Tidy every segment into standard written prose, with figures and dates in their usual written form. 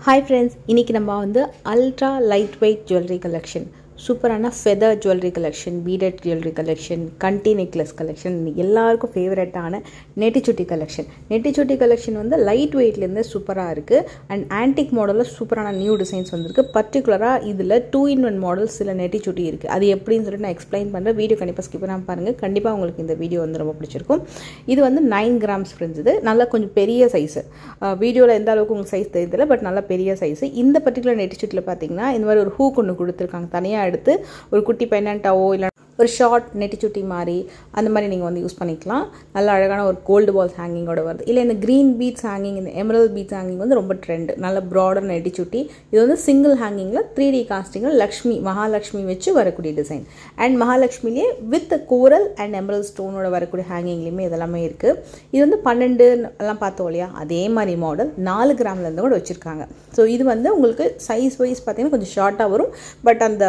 Hi friends, இன்னைக்கு நம்ம வந்து ultra lightweight jewelry collection, சூப்பரான feather jewelry collection, beaded jewelry collection, கண்டி necklace collection, எல்லாருக்கும் ஃபேவரட்டான நெட்டிச்சுட்டி collection. நெட்டிச்சுட்டி collection வந்து லைட் வெயிட்லேருந்து சூப்பராக இருக்குது அண்ட் ஆன்டிக் மாடலில் சூப்பரான நியூ டிசைன்ஸ் வந்திருக்கு. பர்டிகுலராக இதில் 2-in-1 மாடல்ஸ் சில நெட்டிச்சுட்டி இருக்குது. அது எப்படின்னு சொல்லிட்டு நான் எக்ஸ்பிளைன் பண்ணுறேன். வீடியோ கண்டிப்பாக ஸ்கிப் பண்ணாமல் பாருங்கள். கண்டிப்பாக உங்களுக்கு இந்த வீடியோ வந்து ரொம்ப பிடிச்சிருக்கும். இது வந்து 9 grams ஃப்ரெண்ட்ஸ். இது நல்லா கொஞ்சம் பெரிய சைஸு. வீடியோவில் எந்த அளவுக்கு உங்களுக்கு சைஸ் தெரியல, பட் நல்லா பெரிய சைஸு. இந்த பர்டிகுலர் நெட்டிச்சுட்டியில் பார்த்தீங்கன்னா இந்த மாதிரி ஒரு ஹூக் ஒன்று கொடுத்துருக்காங்க. தனியாக எடுத்து ஒரு குட்டி பென்னண்டாவோ இல்லை ஒரு ஷார்ட் நெட்டிச்சுட்டி மாதிரி அந்த மாதிரி நீங்கள் வந்து யூஸ் பண்ணிக்கலாம். நல்ல அழகான ஒரு கோல்டு பால்ஸ் ஹேங்கிங்கோட வருது. இல்லை இந்த க்ரீன் பீட்ஸ் ஹேங்கிங், இந்த எமரல்ட் பீட்ஸ் ஹேங்கிங் வந்து ரொம்ப ட்ரெண்டு. நல்ல ப்ராடர் நெட்டிச்சுட்டி. இது வந்து சிங்கிள் ஹேங்கிங்கில் 3D காஸ்டிங்கில் லக்ஷ்மி மகாலட்சுமி வச்சு வரக்கூடிய டிசைன். அண்ட் மகாலட்சுமிலேயே வித் கோரல் அண்ட் எமரல்ட் ஸ்டோனோட வரக்கூடிய ஹேங்கிங்லேயுமே இதெல்லாமே இருக்குது. இது வந்து 12 எல்லாம் பார்த்தோம் இல்லையா, அதே மாதிரி மாடல் 4 கிராம்லேருந்து கூட வச்சுருக்காங்க. ஸோ இது வந்து உங்களுக்கு சைஸ் வைஸ் பார்த்தீங்கன்னா கொஞ்சம் ஷார்ட்டாக வரும். பட் அந்த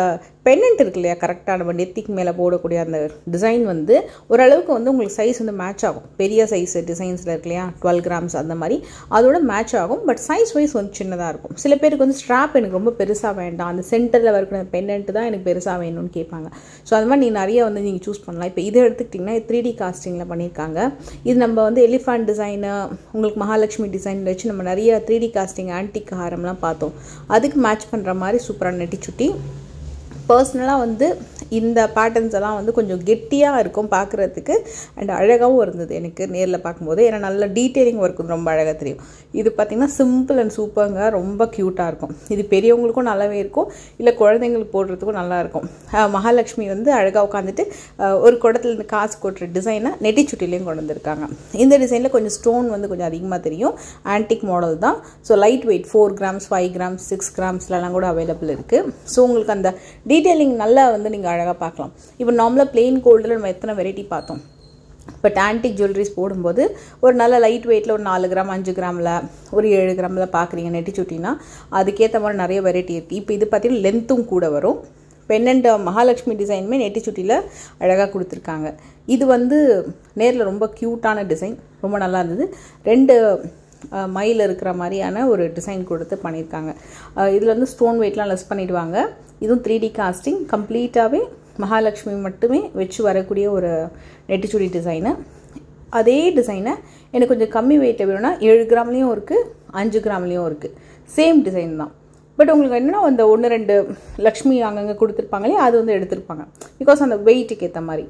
பென்னண்ட் இருக்கு இல்லையா, கரெக்டாக நம்ம நெத்திக்கு மேலே போடக்கூடிய அந்த டிசைன் வந்து ஓரளவுக்கு வந்து உங்களுக்கு சைஸ் வந்து மேட்ச் ஆகும். பெரிய சைஸ் டிசைன்ஸில் இருக்கு இல்லையா, 12 grams அந்த மாதிரி அதோட மேட்ச் ஆகும். பட் சைஸ் வைஸ் வந்து சின்னதாக இருக்கும். சில பேருக்கு வந்து ஸ்ட்ராப் எனக்கு ரொம்ப பெருசாக வேண்டாம், அந்த சென்டரில் இருக்கிற பென்னண்ட் தான் எனக்கு பெருசாக வேணும்னு கேட்பாங்க. ஸோ அது மாதிரி நீங்கள் நிறைய வந்து நீங்கள் சூஸ் பண்ணலாம். இப்போ இதை எடுத்துக்கிட்டிங்கன்னா 3D காஸ்டிங்கில் பண்ணியிருக்காங்க. இது நம்ம வந்து எலிஃபண்ட் டிசைனு, உங்களுக்கு மகாலட்சுமி டிசைன் வச்சு நம்ம நிறைய 3D காஸ்டிங் ஆன்டிக் ஹாரம்லாம் பார்த்தோம். அதுக்கு மேட்ச் பண்ணுற மாதிரி சூப்பரான நெட்டிச்சுட்டி. பர்சனலாக வந்து இந்த பேட்டர்ன்ஸ் எல்லாம் வந்து கொஞ்சம் கெட்டியாக இருக்கும் பார்க்குறதுக்கு அண்ட் அழகாகவும் இருந்தது எனக்கு நேரில் பார்க்கும்போது. ஏன்னா நல்ல டீட்டெயிலிங் ஒர்க் ரொம்ப அழகாக தெரியும். இது பார்த்திங்கன்னா சிம்பிள் அண்ட் சூப்பருங்க, ரொம்ப க்யூட்டாக இருக்கும். இது பெரியவங்களுக்கும் நல்லாவே இருக்கும், இல்லை குழந்தைங்களுக்கு போடுறதுக்கும் நல்லாயிருக்கும். மகாலட்சுமி வந்து அழகாக உட்காந்துட்டு ஒரு குடத்துலேருந்து காசு கொட்டுற டிசைனை நெட்டிச்சுட்டிலையும் கொண்டு வந்திருக்காங்க. இந்த டிசைனில் கொஞ்சம் ஸ்டோன் வந்து கொஞ்சம் அதிகமாக தெரியும். ஆன்டிக் மாடல் தான். So light weight 4 grams, 5 grams, 6 gramஸ்லாம் கூட அவைலபிள் இருக்குது. ஸோ உங்களுக்கு அந்த டீட்டெயிலிங் நல்லா வந்து நீங்கள் அழகாக பார்க்கலாம். இப்போ நார்மலாக பிளெயின் கோல்டில் நம்ம எத்தனை வெரைட்டி பார்த்தோம். பட் ஆன்டிக் ஜுவல்லரிஸ் போடும்போது ஒரு நல்ல லைட் வெயிட்டில் ஒரு 4 gram, 5 gramல, ஒரு 7 gramல பார்க்குறீங்க நெட்டிச்சுட்டினா, அதுக்கேற்ற மாதிரி நிறைய வெரைட்டி இருக்குது. இப்போ இது பார்த்தீங்கன்னா லென்த்தும் கூட வரும். பென்னண்ட் மகாலட்சுமி டிசைனுமே நெட்டிச்சுட்டியில் அழகாக கொடுத்துருக்காங்க. இது வந்து நேரில் ரொம்ப க்யூட்டான டிசைன், ரொம்ப நல்லா இருந்தது. 2 மைல் இருக்கிற மாதிரியான ஒரு டிசைன் கொடுத்து பண்ணியிருக்காங்க. இதில் வந்து ஸ்டோன் வெயிட்லாம் லெஸ் பண்ணிவிடுவாங்க. இதுவும் 3D காஸ்டிங், கம்ப்ளீட்டாகவே மகாலட்சுமி மட்டுமே வச்சு வரக்கூடிய ஒரு நெட்டிச்சுடி டிசைனு. அதே டிசைனை எனக்கு கொஞ்சம் கம்மி வெயிட்டை வேணும்னா 7 gramலேயும் இருக்குது, 5 gramலேயும் இருக்குது. சேம் டிசைன் தான். பட் உங்களுக்கு என்னென்னா அந்த 1-2 லக்ஷ்மி அங்கங்கே கொடுத்துருப்பாங்களே, அது வந்து எடுத்திருப்பாங்க. பிகாஸ் அந்த வெயிட்டுக்கு ஏற்ற மாதிரி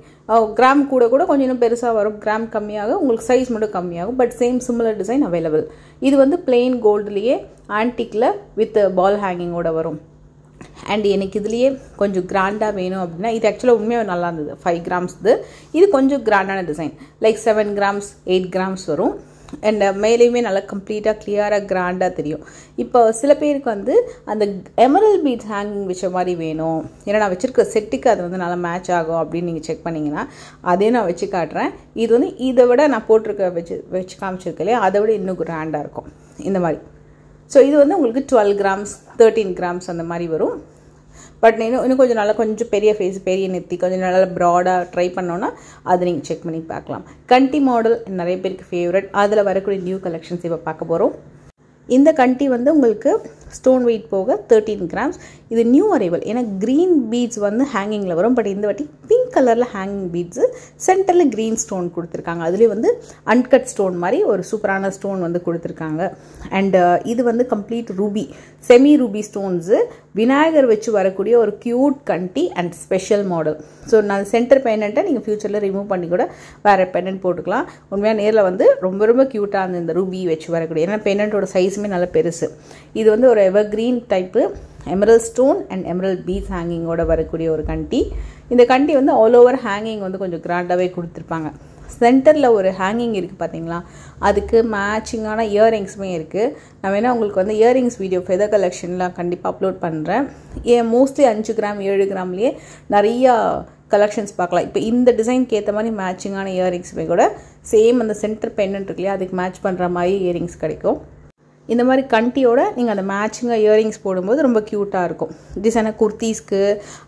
கிராம் கூட கூட கொஞ்சம் இன்னும் பெருசாக வரும், கிராம் கம்மியாக உங்களுக்கு சைஸ் மட்டும் கம்மியாகும். But same similar design available. இது வந்து பிளெயின் கோல்டுலேயே ஆன்டிக்கில் வித் பால் ஹேங்கிங்கோட வரும். அண்ட் எனக்கு இதுலேயே கொஞ்சம் கிராண்டாக வேணும் அப்படின்னா, இது ஆக்சுவலாக உண்மையாக நல்லா இருந்தது. 5 grams இது கொஞ்சம் கிராண்டான டிசைன், லைக் 7 grams, 8 grams வரும். அண்ட் மேலேயுமே நல்லா கம்ப்ளீட்டாக கிளியராக கிராண்டாக தெரியும். இப்போ சில பேருக்கு வந்து அந்த எமரல்ட் பீட்ஸ் ஹேங்கிங் வச்ச மாதிரி வேணும், ஏன்னா நான் வச்சுருக்க செட்டுக்கு அது வந்து நல்லா மேட்ச் ஆகும் அப்படின்னு நீங்கள் செக் பண்ணிங்கன்னா அதே நான் வச்சு காட்டுறேன். இது வந்து இதை விட நான் போட்டிருக்க வச்சு காமிச்சிருக்கேன் இல்லையா, அதை விட இன்னும் கிராண்டாக இருக்கும் இந்த மாதிரி. ஸோ இது வந்து உங்களுக்கு 12 grams, 13 grams அந்த மாதிரி வரும். பட் இன்னும் கொஞ்சம் நல்லா கொஞ்சம் பெரிய ஃபேஸ், பெரிய நெத்தி, கொஞ்சம் நல்லா ப்ராடாக ட்ரை பண்ணோன்னா அதை நீங்கள் செக் பண்ணி பார்க்கலாம். கண்டி மாடல் நிறைய பேருக்கு ஃபேவரட். அதில் வரக்கூடிய நியூ கலெக்ஷன்ஸ் இப்போ பார்க்க போகிறோம். இந்த கண்டி வந்து உங்களுக்கு ஸ்டோன் வெயிட் போக 13 grams. இது நியூ அரைவல். ஏன்னா க்ரீன் பீட்ஸ் வந்து ஹேங்கிங்கில் வரும், பட் இந்த வாட்டி பிங்க் கலரில் ஹேங்கிங் பீட்ஸு, சென்டரில் க்ரீன் ஸ்டோன் கொடுத்துருக்காங்க. அதுலேயே வந்து அன்கட் ஸ்டோன் மாதிரி ஒரு சூப்பரான ஸ்டோன் வந்து கொடுத்துருக்காங்க. அண்டு இது வந்து complete Ruby, semi Ruby stones, Vinayagar வச்சு வரக்கூடிய ஒரு cute Kandy and special model. So நான் சென்டர் பென்னண்ட்டை நீங்கள் ஃப்யூச்சரில் ரிமூவ் பண்ணி கூட வேறு பென்னண்ட் போட்டுக்கலாம். உண்மையாக நேரில் வந்து ரொம்ப ரொம்ப க்யூட்டாக இருந்தது இந்த ரூபி வச்சு வரக்கூடிய. ஏன்னா பென்னண்ட்டோட சைஸுமே நல்ல பெருசு. இது வந்து ஒரு evergreen type emerald stone and emerald beads ஹேங்கிங்கோட வரக்கூடிய ஒரு கண்டி. இந்த கண்டி வந்து ஆல் ஓவர் ஹேங்கிங் வந்து கொஞ்சம் கிராண்டாகவே கொடுத்துருப்பாங்க. சென்டரில் ஒரு ஹேங்கிங் இருக்குது பார்த்தீங்களா, அதுக்கு மேட்சிங்கான இயரிங்ஸுமே இருக்குது. நான் வேணால் உங்களுக்கு வந்து இயரிங்ஸ் வீடியோ ஃபெதர் கலெக்ஷன்லாம் கண்டிப்பாக அப்லோட் பண்ணுறேன். மோஸ்ட்லி 5 gram, 7 gramலேயே நிறையா கலெக்ஷன்ஸ் பார்க்கலாம். இப்போ இந்த டிசைனுக்கு ஏற்ற மாதிரி மேட்சிங்கான இயரிங்ஸுமே கூட சேம் அந்த சென்டர் பென்னண்ட் இருக்கு இல்லையா, அதுக்கு மேட்ச் பண்ணுற மாதிரி இயரிங்ஸ் கிடைக்கும். இந்த மாதிரி கண்டியோட நீங்கள் அந்த மேட்சிங்காக இயரிங்ஸ் போடும்போது ரொம்ப க்யூட்டாக இருக்கும். டிசைனர் குர்த்தீஸ்க்கு,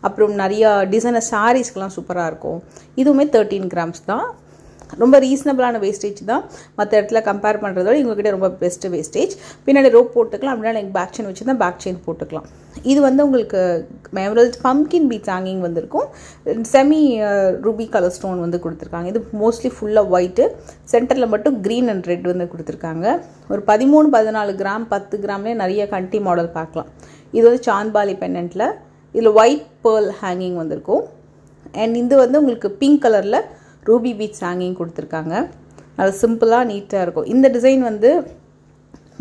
அப்புறம் நிறையா டிசைனர் சாரீஸ்க்கெலாம் சூப்பராக இருக்கும். இதுவுமே 13 grams தான். ரொம்ப ரீசனபிளான வேஸ்டேஜ் தான் மற்ற இடத்துல கம்பேர் பண்ணுறதோட இவங்ககிட்ட ரொம்ப பெஸ்ட்டு வேஸ்டேஜ். பின்னாடி ரோப் போட்டுக்கலாம், அப்படின்னா எனக்கு பேக் செயின் வச்சு தான் பேக் செயின் போட்டுக்கலாம். இது வந்து உங்களுக்கு எமரல்ட் பம்கின் பீட்ஸ் ஹேங்கிங் வந்திருக்கும். செமி ரூபி கலர் ஸ்டோன் வந்து கொடுத்துருக்காங்க. இது மோஸ்ட்லி ஃபுல்லாக ஒயிட்டு, சென்டரில் மட்டும் க்ரீன் அண்ட் ரெட் வந்து கொடுத்துருக்காங்க. ஒரு 13-14 கிராம் 10 கிராம்லேயே நிறைய கண்டி மாடல் பார்க்கலாம். இது வந்து சாந்த்பாலி பெண்டன்ட்டில் இதில் ஒயிட் பேர்ல் ஹேங்கிங் வந்திருக்கும். அண்ட் இது வந்து உங்களுக்கு பிங்க் கலரில் ரூபி பீட்ஸ் ஹேங்கிங் கொடுத்துருக்காங்க. அது சிம்பிளாக நீட்டாக இருக்கும். இந்த டிசைன் வந்து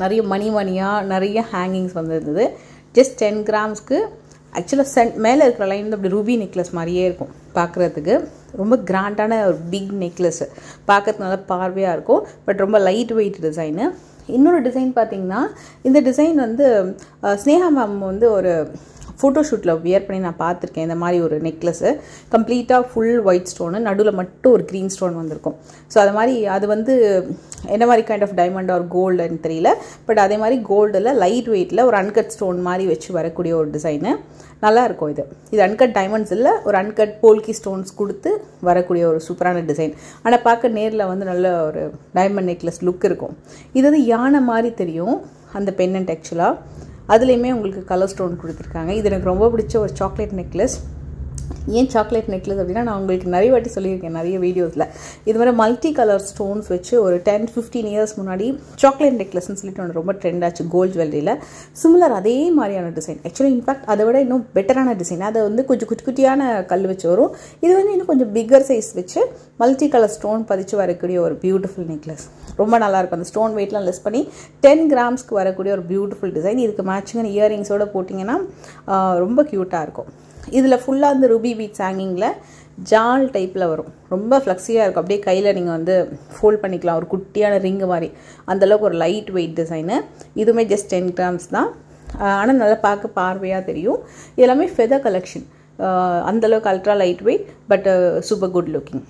நிறைய மணியாக நிறைய ஹேங்கிங்ஸ் வந்துருந்தது. ஜஸ்ட் 10 கிராம்ஸ்க்கு. ஆக்சுவலாக மேலே இருக்கிற லைன் வந்து அப்படி ரூபி நெக்லஸ் மாதிரியே இருக்கும் பார்க்குறதுக்கு. ரொம்ப கிராண்டான ஒரு பிக் நெக்லஸ்ஸு, பார்க்குறதுக்கு நல்லா பார்வையாக இருக்கும். பட் ரொம்ப லைட் வெயிட் டிசைனு. இன்னொரு டிசைன் பார்த்திங்கன்னா, இந்த டிசைன் வந்து ஸ்னேகா மேம் வந்து ஒரு ஃபோட்டோஷூட்டில் வியர் பண்ணி நான் பார்த்துருக்கேன். இந்த மாதிரி ஒரு நெக்லஸ்ஸு கம்ப்ளீட்டாக ஃபுல் ஒயிட் ஸ்டோனு, நடுவில் மட்டும் ஒரு க்ரீன் ஸ்டோன் வந்திருக்கும். ஸோ அது மாதிரி அது வந்து என்ன மாதிரி கைண்ட் ஆஃப் டைமண்ட் ஆர் கோல்டுன்னு தெரியல. பட் அதே மாதிரி கோல்டில் லைட் வெயிட்டில் ஒரு அன்கட் ஸ்டோன் மாதிரி வச்சு வரக்கூடிய ஒரு டிசைனு. நல்லாயிருக்கும். இது அன்கட் டைமண்ட்ஸ் இல்லை, ஒரு அன்கட் போல்கி ஸ்டோன்ஸ் கொடுத்து வரக்கூடிய ஒரு சூப்பரான டிசைன். ஆனால் பார்க்க நேரில் வந்து நல்ல ஒரு டைமண்ட் நெக்லஸ் லுக் இருக்கும். இது வந்து யானை மாதிரி தெரியும் அந்த பென்னண்ட். ஆக்சுவலாக அதுலேயுமே உங்களுக்கு கலர் ஸ்டோன் கொடுத்துருக்காங்க. இது எனக்கு ரொம்ப பிடிச்ச ஒரு சாக்லேட் நெக்லஸ். ஏன் சாக்லேட் நெக்லஸ் அப்படின்னா, நான் உங்களுக்கு நிறைய வாட்டி சொல்லியிருக்கேன் நிறைய வீடியோஸில். இது மாதிரி மல்டி கலர் ஸ்டோன்ஸ் வச்சு ஒரு 10-15 இயர்ஸ் முன்னாடி சாக்லேட் நெக்லஸ்ன்னு சொல்லிட்டு ஒன்று ரொம்ப ட்ரெண்ட் ஆச்சு கோல்ட் ஜுவல்லரியில். சிமிலர் அதே மாதிரியான டிசைன். ஆக்சுவலி இன்ஃபேக்ட் அதை விட இன்னும் பெட்டரான டிசைன். அதை வந்து கொஞ்சம் குட்டியான கல் வச்சு வரும். இது வந்து இன்னும் கொஞ்சம் பிக்கர் சைஸ் வச்சு மல்டி கலர் ஸ்டோன் பதிச்சு வரக்கூடிய ஒரு பியூட்டிஃபுல் நெக்லஸ். ரொம்ப நல்லாயிருக்கும். அந்த ஸ்டோன் வெயிட்லாம் லெஸ் பண்ணி 10 கிராம்ஸ்க்கு வரக்கூடிய ஒரு பியூட்டிஃபுல் டிசைன். இதுக்கு மேட்சிங்கான இயரிங்ஸோடு போட்டிங்கன்னா ரொம்ப க்யூட்டாக இருக்கும். இதில் ஃபுல்லாக அந்த ரூபி பீட்ஸ் ஹேங்கிங்கில் ஜால் டைப்பில் வரும். ரொம்ப ஃப்ளெக்ஸியாக இருக்கும். அப்படியே கையில் நீங்கள் வந்து ஃபோல்ட் பண்ணிக்கலாம், ஒரு குட்டியான ரிங்கு மாதிரி. அந்தளவுக்கு ஒரு லைட் வெயிட் டிசைனு. இதுவுமே ஜஸ்ட் 10 கிராம்ஸ் தான். ஆனால் நல்லா பார்க்க பார்வையாக தெரியும். எல்லாமே ஃபெதர் கலெக்ஷன். அந்தளவுக்கு ultra light weight but super good looking.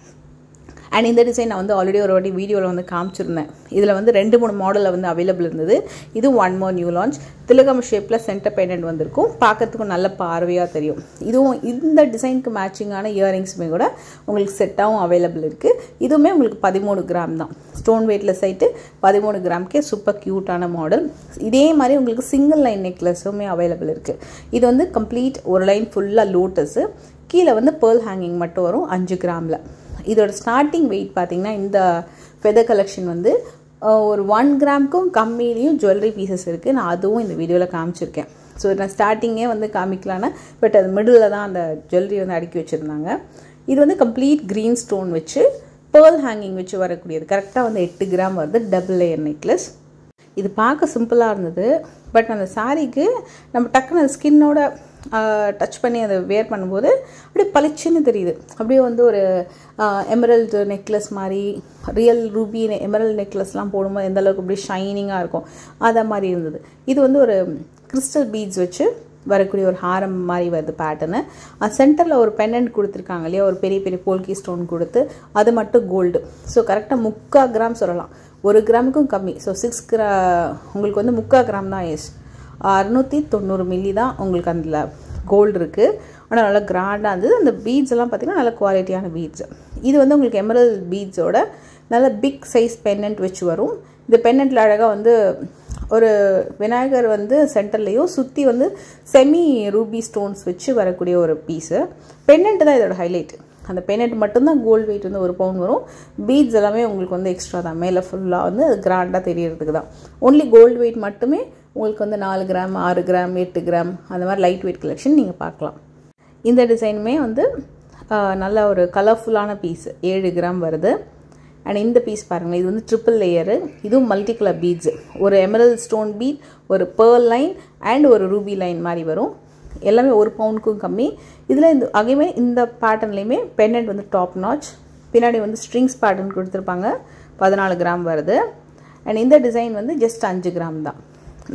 And இந்த டிசைன் நான் வந்து ஆல்ரெடி ஒரு வாட்டி வீடியோவில் வந்து காமிச்சிருந்தேன். இதில் வந்து 2-3 மாடலில் வந்து அவைலபிள் இருந்தது. இது 1 more நியூ லான்ச். திலகம் ஷேப்பில் சென்டர் பெண்டன்ட் வந்திருக்கும். பார்க்கறதுக்கும் நல்ல பார்வையாக தெரியும். இதுவும் இந்த டிசைனுக்கு மேட்சிங்கான இயரிங்ஸுமே கூட உங்களுக்கு செட்டாகவும் அவைலபிள் இருக்குது. இதுவுமே உங்களுக்கு 13 கிராம் தான். ஸ்டோன் வெயிட்லெஸ் சைட்டு 13 கிராம்க்கே சூப்பர் க்யூட்டான மாடல். இதே மாதிரி உங்களுக்கு சிங்கிள் லைன் நெக்லஸுமே அவைலபிள் இருக்குது. இது வந்து கம்ப்ளீட் ஒரு லைன் ஃபுல்லாக லோட்டஸு, கீழே வந்து பேர்ல் ஹேங்கிங் மட்டும் வரும் 5 கிராமில். இதோட ஸ்டார்டிங் வெயிட் பார்த்திங்கன்னா இந்த ஃபெதர் கலெக்ஷன் வந்து ஒரு 1 கிராமுக்கும் கம்மியிலையும் ஜுவல்லரி பீசஸ் இருக்குது. நான் அதுவும் இந்த வீடியோவில் காமிச்சிருக்கேன். ஸோ நான் ஸ்டார்டிங்கே வந்து காமிக்கலான்னு, பட் அது மிடில் தான் அந்த ஜுவல்லரி வந்து அடுக்கி வச்சுருந்தாங்க. இது வந்து கம்ப்ளீட் க்ரீன் ஸ்டோன் வச்சு பேர்ல் ஹேங்கிங் வச்சு வரக்கூடியது. கரெக்டாக வந்து 8 கிராம் வருது. Double layer necklace. இது பார்க்க சிம்பிளாக இருந்தது. பட் அந்த சாரீக்கு நம்ம டக்குன்னு ஸ்கின்னோட டச் பண்ணி அதை வேர் பண்ணும்போது அப்படியே பளிச்சுன்னு தெரியுது. அப்படியே வந்து ஒரு எமரல்டு நெக்லஸ் மாதிரி, ரியல் ரூபி எமரல்டு நெக்லஸ்லாம் போடும்போது எந்த அளவுக்கு அப்படியே ஷைனிங்காக இருக்கும் அதை மாதிரி இருந்தது. இது வந்து ஒரு கிறிஸ்டல் பீட்ஸ் வச்சு வரக்கூடிய ஒரு ஹாரம் மாதிரி வருது பேட்டர்னு. சென்டரில் ஒரு பெண்டன்ட் கொடுத்துருக்காங்க இல்லையா, ஒரு பெரிய பெரிய போல்கி ஸ்டோன் கொடுத்து, அது மட்டும் கோல்டு. ஸோ கரெக்டாக 3/4 கிராம் சொல்லலாம். 1 கிராமுக்கும் கம்மி. ஸோ 6 உங்களுக்கு வந்து 3/4 கிராம் தான். எஸ் 690 மில்லி தான் உங்களுக்கு அதில் கோல்டு இருக்குது. ஆனால் நல்லா கிராண்டாக இருந்தது. அந்த பீட்ஸ் எல்லாம் பார்த்திங்கன்னா நல்ல குவாலிட்டியான பீட்ஸ். இது வந்து உங்களுக்கு எமரல்ட் பீட்ஸோட நல்ல பிக் சைஸ் பெண்டன்ட் வச்சு வரும். இந்த பெண்டன்ட்டில் அழகாக வந்து ஒரு விநாயகர் வந்து சென்டர்லேயும் சுற்றி வந்து செமி ரூபி ஸ்டோன்ஸ் வச்சு வரக்கூடிய ஒரு பீஸு. பெண்டன்ட் தான் இதோட ஹைலைட். அந்த பெண்டன்ட் மட்டும்தான் கோல்டு வெயிட் வந்து 1 பவுன் வரும். பீட்ஸ் எல்லாமே உங்களுக்கு வந்து எக்ஸ்ட்ரா தான். மேலே ஃபுல்லாக வந்து கிராண்டாக தெரியறதுக்கு தான். ஒன்லி கோல்டு வெயிட் மட்டுமே உங்களுக்கு வந்து 4 கிராம் 6 கிராம் 8 கிராம் அந்த மாதிரி லைட் வெயிட் கலெக்ஷன் நீங்கள் பார்க்கலாம். இந்த டிசைனுமே வந்து நல்ல ஒரு கலர்ஃபுல்லான பீஸ் 7 கிராம் வருது. அண்ட் இந்த பீஸ் பாருங்கள், இது வந்து ட்ரிபிள் லேயரு. இதுவும் மல்டி கலர் பீட்ஸு. ஒரு எமரல்ட் ஸ்டோன் பீட், ஒரு பேர்ல் லைன் அண்ட் ஒரு ரூபி லைன் மாதிரி வரும். எல்லாமே 1 பவுனுக்கும் கம்மி. இதில் இந்த அகையுமே இந்த பேட்டர்ன்லேயுமே பெண்டன்ட் வந்து டாப் நாச். பின்னாடி வந்து ஸ்ட்ரிங்ஸ் பேட்டர்ன் கொடுத்துருப்பாங்க. 14 கிராம் வருது. அண்ட் இந்த டிசைன் வந்து ஜஸ்ட் 5 கிராம் தான்.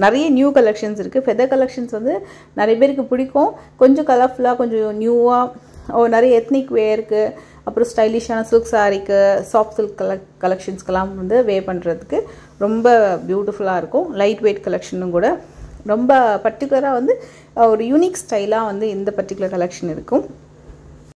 நிறைய நியூ கலெக்ஷன்ஸ் இருக்குது. ஃபெதர் கலெக்ஷன்ஸ் வந்து நிறைய பேருக்கு பிடிக்கும். கொஞ்சம் கலர்ஃபுல்லாக, கொஞ்சம் நியூவாக, நிறைய எத்னிக் வேருக்கு, அப்புறம் ஸ்டைலிஷான சில்க் சாரீக்கு, சாஃப்ட் சில்க் கலெக்ஷன்ஸ்க்கெல்லாம் வந்து வேர் பண்ணுறதுக்கு ரொம்ப பியூட்டிஃபுல்லாக இருக்கும். லைட் வெயிட் கலெக்ஷனும் கூட ரொம்ப பர்டிகுலராக வந்து ஒரு யூனிக் ஸ்டைலாக வந்து இந்த பர்டிகுலர் கலெக்ஷன் இருக்கும்.